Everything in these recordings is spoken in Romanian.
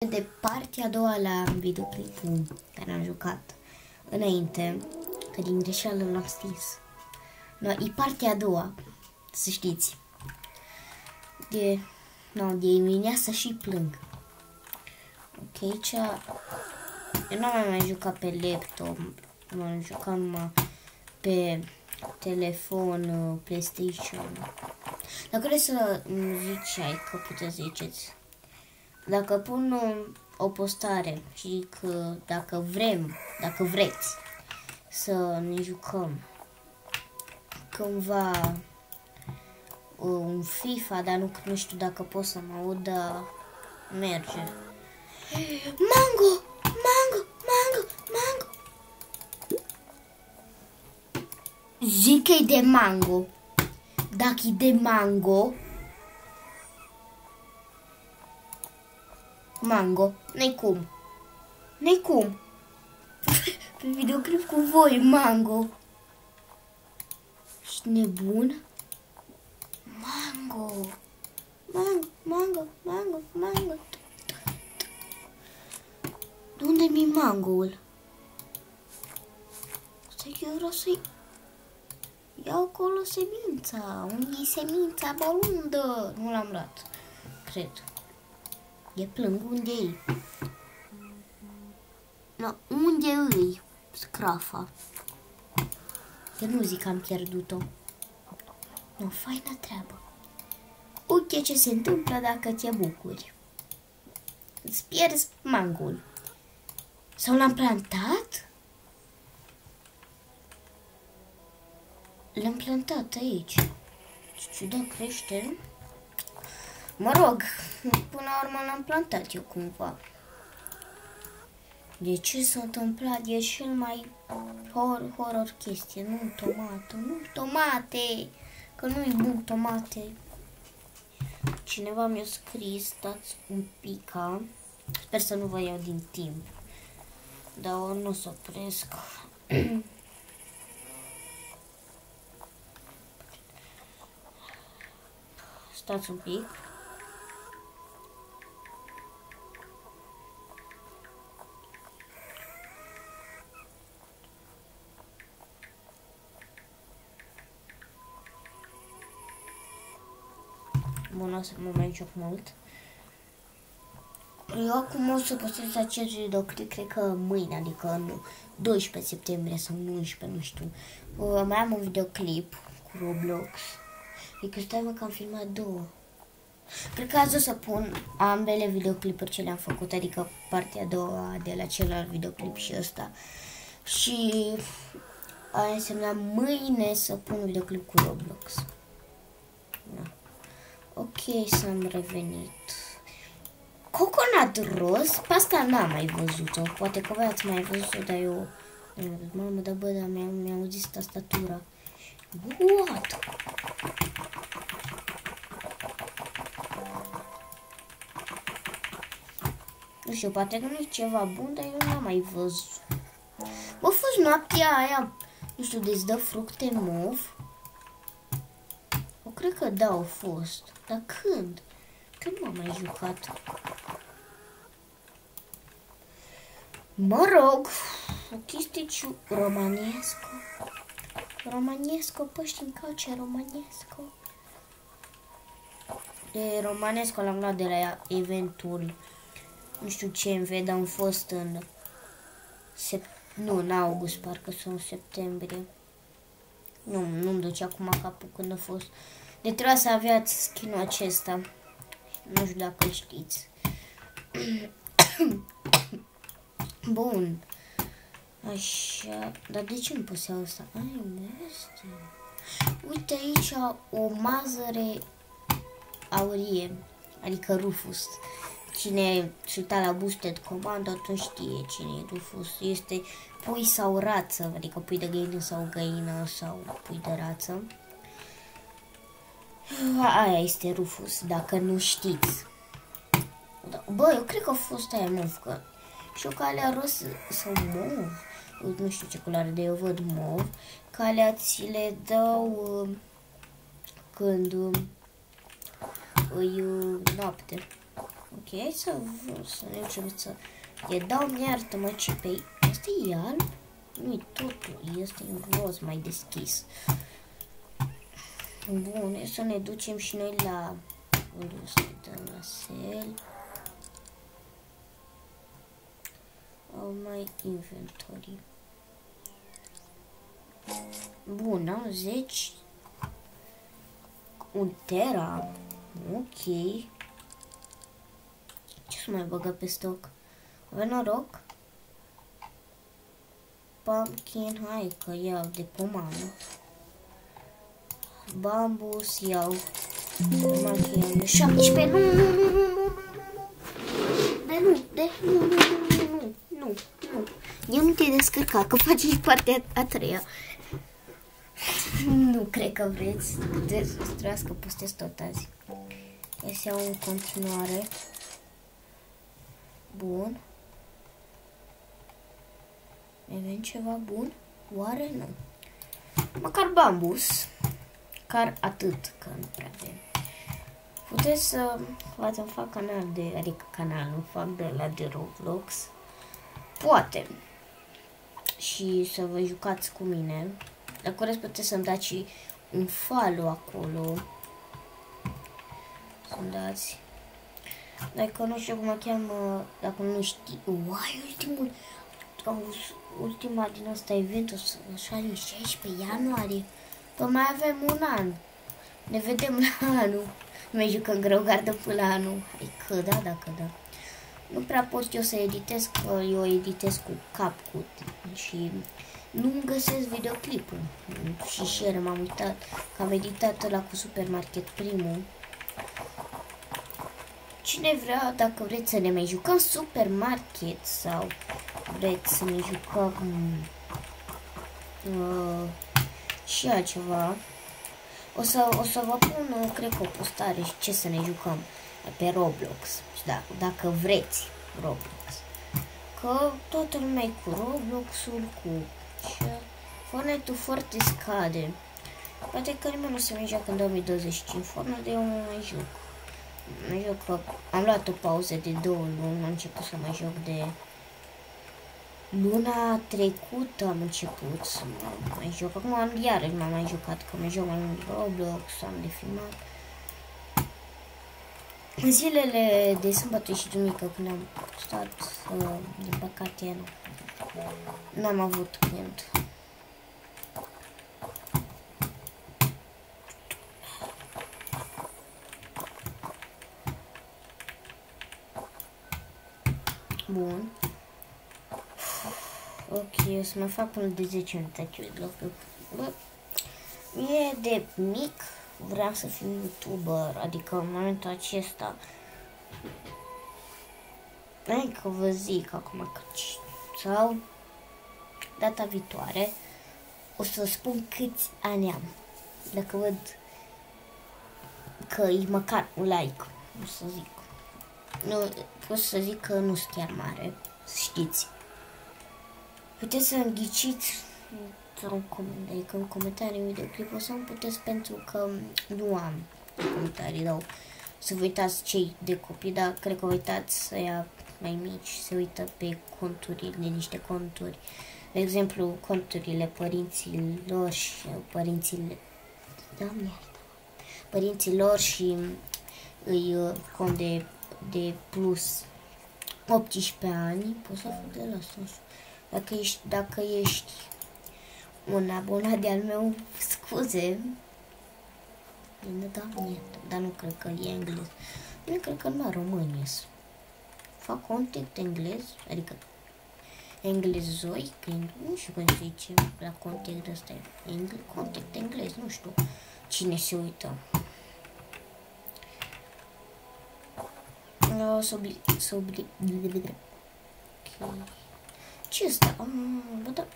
De partea a doua la videoclipul care am jucat înainte, că din greșeală l-am stins. No, e partea a doua, să știți. De dimineață și plâng. Ok, eu nu am mai jucat pe laptop, am jucat numai pe telefon, PlayStation. Dacă vreți să ziceai, că puteți ziceți. Dacă pun o postare și că dacă vreți să ne jucăm cândva un FIFA, dar nu știu dacă pot să mă aud, dar merge. Mango! Mango! Mango! Mango! Zic că e de mango. Dacă e de mango, mango, n-ai cum. N-ai cum. Pe videoclip cu voi, mango. Ești nebun? Mango. Mango, mango, mango, mango. De unde mi mangoul? Stai că eu vreau să-i iau acolo semința. Unde e semința balundă? Nu l-am luat, cred. E plâng, unde e? No, unde îi scrafa? Eu nu zic că am pierdut-o. No, faină treabă. Uite ce se întâmplă dacă te bucuri. Îți pierzi mangoul. Sau l-am plantat? L-am plantat aici. Ce ciudat crește. Mă rog, până la urmă l-am plantat eu cumva. De ce s-a întâmplat? E cel mai horror chestie. Nu tomată, nu tomate, că nu-i bun tomate. Cineva mi-a scris, stați un pic, sper să nu vă iau din timp, dar nu o să opresc. Stați un pic. Bun, o să mă mai joc mult. Eu acum o să postez acest videoclip, cred că mâine, adică în 12 septembrie sau 11, nu știu. Mai am un videoclip cu Roblox. Adică stai mă că am filmat două. Cred că azi o să pun ambele videoclipuri ce le-am făcut, adică partea a doua de la celălalt videoclip și ăsta. Și aia însemna mâine să pun un videoclip cu Roblox. Da. Ok, s-am revenit. Coconut roz? Pe asta n-am mai văzut-o. Poate că voi ați mai văzut-o, dar eu... Mamă, dar bă, dar mi-a auzit tastatura. What? Nu știu, poate că nu e ceva bun, dar eu n-am mai văzut. Bă, a fost noaptea aia, nu știu, de-ți dă fructe mov? Eu cred că da, au fost. Dar când? Că nu am mai jucat. Mă rog, o chestie romanesco. Romanesco, păști în calce, romanesco. De romanesco l-am luat de la eventul, nu știu ce MV, dar am fost în în august, parcă sau în septembrie. Nu-mi duce acum capul când a fost. De trebuia să aveați skin-ul acesta. Nu știu dacă știți. Bun. Așa. Dar de ce nu pot să iau asta? Ai, este. Uite aici o mazăre aurie. Adică Rufus. Cine se uita la Boosted Command atunci știe cine e Rufus. Este pui sau rață. Adică pui de găină sau găină sau pui de rață. Aia este Rufus, dacă nu știți. Bă, eu cred că a fost aia mov, că și o calea roz sau mov, nu știu ce culoare, de eu văd mov, calea ți le dau când îi noapte. Ok, hai să ne ducem să... E dau iartă-mă ce pe... Asta e alb? Nu-i totul, este în roz mai deschis. Bun, să ne ducem și noi la... Unde o să dăm la sel? My inventory. Bun, am 10. Un tera. Ok. Ce să mai băgă pe stoc? Avem noroc? Pumpkin, hai că iau de pomană. Bambus, iau. Pumpkin, 17, nu. Eu nu te descărca, că faci și partea a treia. Nu cred că vreți. Trebuie să postez tot azi. Hai să iau în continuare. Bun. Avem ceva bun? Oare nu? Măcar bambus. Car atât, că nu prea avem. Puteți să fac canal de, adică canalul, fac de la de Roblox. Poate. Și să vă jucați cu mine. Dacă vreți puteți să-mi dați și un follow acolo. Să-mi dați. Dacă nu știu cum mă cheamă, dacă nu știi. Uai, ultima din asta event, așa din 16 ianuarie. Păi mai avem un an. Ne vedem la anul. Nu mai jucăm greu gardă până la anul. Hai că da, dacă da. Nu prea pot eu să editez, că eu editez cu CapCut și nu-mi găsesc videoclipul. Și share m-am uitat că am editat ăla cu Supermarket primul. Cine vrea, dacă vreți să ne mai jucăm Supermarket sau vreți să ne jucăm și altceva, o să vă pun, cred că o postare și ce să ne jucăm pe Roblox. Da, dacă vreți Roblox. Că toată lumea e cu Roblox-ul, cu... Și Fortnite-ul foarte scade. Poate că nimeni nu se mai joacă în 2025 Fortnite, eu nu mai joc. Mai joc că am luat o pauză de 2 luni, am început să mai joc de... Luna trecută am început să mai joc. Acum iarăși m-am mai jucat, că mai joc mai mult Roblox, am de filmat. În zilele de sâmbătă și duminică, când am stat, din păcate, n-am avut când. Bun. Ok, o să mai fac până de 10 minute. Bă, e de mic, vreau să fiu YouTuber, adică în momentul acesta. Hai că vă zic acum că sau data viitoare o să spun câți ani am. Dacă văd că e măcar un like, o să zic. Nu, pot să zic că nu sunt chiar mare, știți. Puteți să înghiciți în comentarii videoclipul sau puteți, pentru că nu am comentarii, dar să vă uitați cei de copii, dar cred că vă uitați să ia mai mici, se uită pe conturile, niște conturi. De exemplu, conturile părinților și părinților și îi cont de plus 18 ani, poți să fac de la asta. Dacă ești un abonat de-al meu, scuze, dar nu cred că e englez. Nu cred că numai români ies. Fac contact englez, adică englezoi, nu știu cum se zice la contact ăsta, contact englez, nu știu cine se uită. Ce ăsta? Bă, da.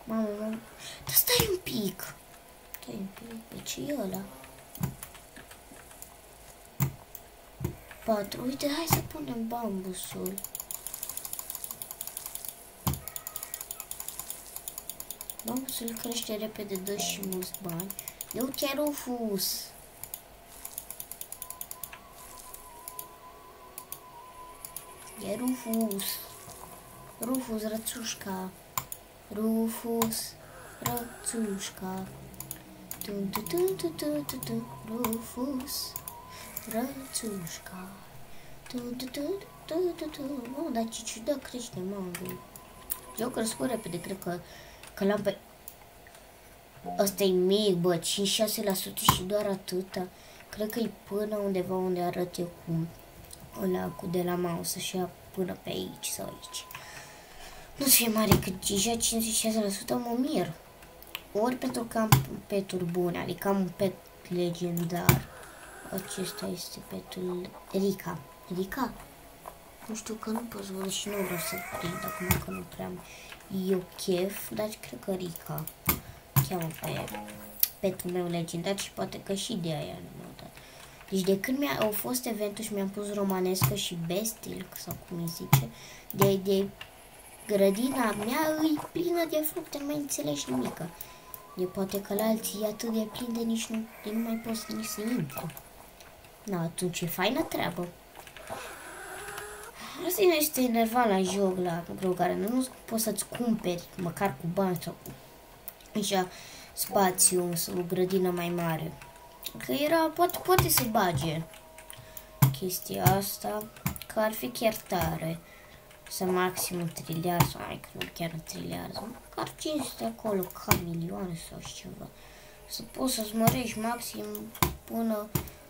Mamă, dar stai un pic. Pe ce e ăla? 4. Uite, hai să punem bambusul. Bambusul crește repede, dă și mulți bani. Eu chiar o fus. E Rufus. Rufus Rățușca. Rufus Rățușca. Rufus Rățușca. Mamă, dar ce ciudat crește, mamă. Eu crescut repede, cred că l-am pe... Ăsta e mic, bă, 5-6% și doar atâta. Cred că e până undeva unde arăt eu cu ăla cu de la mouse și ia până pe aici sau aici. Nu fie mare, că deja 56% mă mir. Ori pentru că am peturi bune, adică am un pet legendar. Acesta este petul Rica. Rica? Nu știu că nu pot să văd și nu vreau să prind acum că nu prea am eu chef, dar cred că Rica cheamă pe petul meu legendar și poate că și de aia nu m-au dat. Deci de când au fost eventul și mi-am pus romanescă și bestil, sau cum îi zice, de grădina mea îi plină de fructe, nu mai înțelegi nimică. De poate că la alții e atât de plin de nici nu mai poți nici să intri. Na, atunci e faină treabă. Asta este enervant la joc, la Grogare. Nu poți să-ți cumperi, măcar cu bani sau cu așa spațiu sau o grădină mai mare. Că era, poate să bage chestia asta, că ar fi chiar tare. Să maxim un triliard sau mai că nu chiar un triliard, sau măcar 500 acolo, ca milioane sau ceva. Să poți să-ți mărești maxim până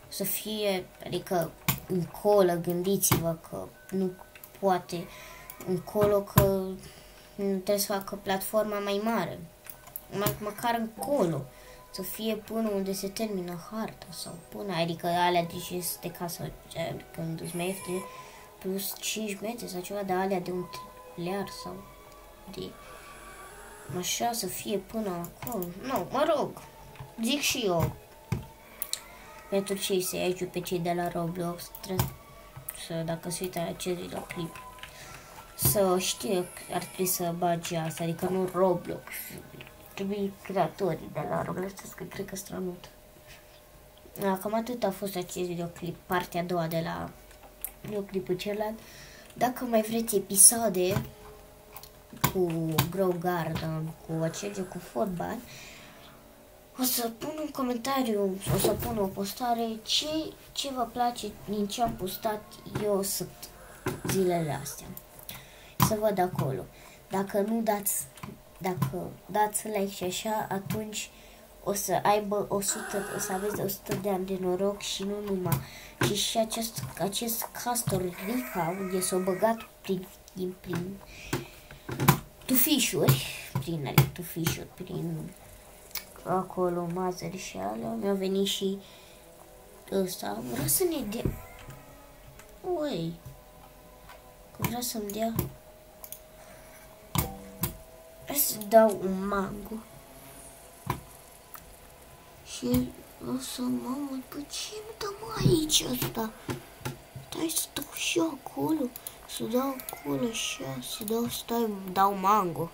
să fie, adică încolo, gândiți-vă că nu poate încolo, că nu trebuie să facă platforma mai mare. Măcar încolo, să fie până unde se termină harta sau până, adică alea de jos de casă, când îți mai ieftine, plus 5 metri sau ceva, de alea de un triliard sau de așa să fie până acolo. Nu, mă rog, zic și eu. Pentru cei să aici pe cei de la Roblox, să, dacă se uită la acest videoclip, să știe că ar trebui să bage asta, adică nu Roblox, trebuie creatorii de la Roblox, că cred că strănut. Cam atât a fost acest videoclip, partea a doua de la videoclipul celălalt. Dacă mai vreți episoade cu Grow Garden, cu acel joc cu fotbal, o să pun un comentariu, o să pun o postare ce vă place din ce am postat eu zilele astea. Să văd acolo. Dacă nu dați like și așa, atunci o să aibă 100, o să aveți 100 de ani de noroc și nu numai. Și acest castor Rica, unde s-a băgat prin tufișuri, prin acolo, mazări și alea, mi-a venit și ăsta. Vreau să ne dea... Ui! Că vrea să-mi dea... Vreau să dau un mango. Și o să mă uit, pe ce nu dăm aici ăsta? Stai să dau și eu acolo, să dau acolo așa, să dau mango.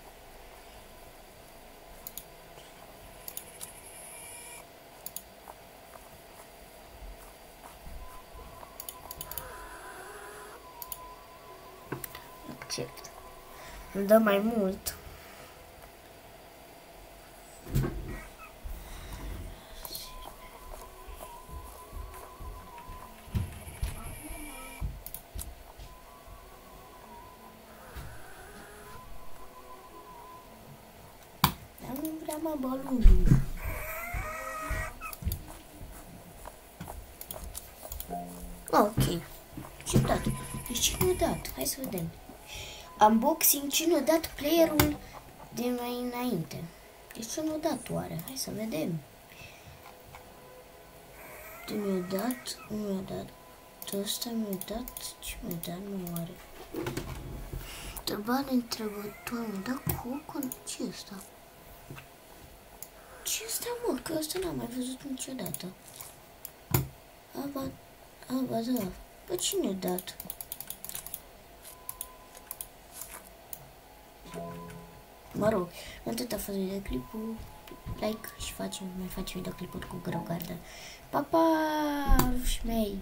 Accept. Îmi dă mai mult. Nu vrea mă balonul. Ok. Ce-a dat? Deci cine a dat? Hai să vedem. Unboxing, cine a dat playerul de mai înainte? Deci cine a dat oare? Hai să vedem. Ce mi-a dat? Mi-a dat. Ăsta mi-a dat. Ce mi-a dat? Nu are. Întrebare întrebătoare. Mi-a dat cocon? Ce ăsta? Ce ăsta, mă? Că ăsta n-am mai văzut niciodată. Aba, da. Păi cine a dat? Mă rog, atât a fost videoclipul. Like și mai facem videoclipuri cu Grow Garden. Pa, pa, ruși mei!